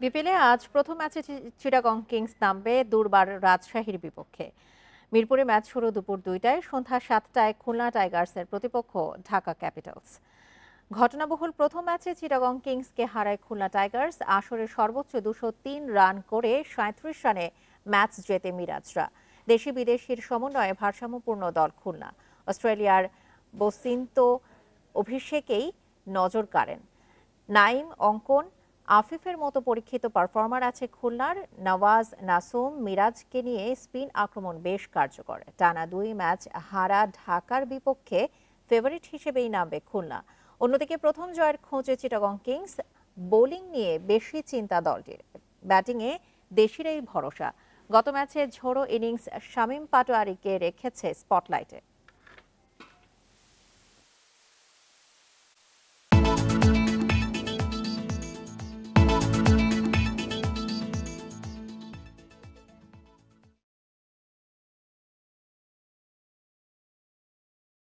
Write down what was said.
বিপিএলে আজ প্রথম ম্যাচে চিটাগং কিংস নামবে দুর্বার রাজশাহীর বিপক্ষে। মিরপুরে ম্যাচ শুরু দুপুর 2টায়। সন্ধ্যা 7টায় খুলনা টাইগার্সের প্রতিপক্ষ ঢাকা ক্যাপিটালস। ঘটনাবহুল প্রথম ম্যাচে চিটাগং কিংসকে হারায় খুলনা টাইগার্স। আসরে সর্বোচ্চ 203 রান করে 37 রানে ম্যাচ জেতে মিরাজরা। দেশি বিদেশির সমন্বয়ে ভারসাম্যপূর্ণ দল খুলনা। অস্ট্রেলিয়ার বসিন্ত অভিষেকেই নজর কাড়েন। নাইম, অঙ্কন, আফিফের মতো পরীক্ষিত পারফর্মার আছে খুলনার। নওয়াজ, নাসুম, মিরাজকে নিয়ে স্পিন আক্রমণ বেশ কার্যকর। টানা 2 ম্যাচ হারা ঢাকার বিপক্ষে ফেভারিট হিসেবেই নামবে খুলনা। অন্যদিকে প্রথম জয়ের খোঁজে চিটাগং কিংস। বোলিং নিয়ে বেশি চিন্তা দলটির। ব্যাটিংয়ে দেশিরাই ভরসা। গত ম্যাচে ঝোড়ো ইনিংস শামীম পাটোয়ারিকে রেখেছে স্পটলাইটে।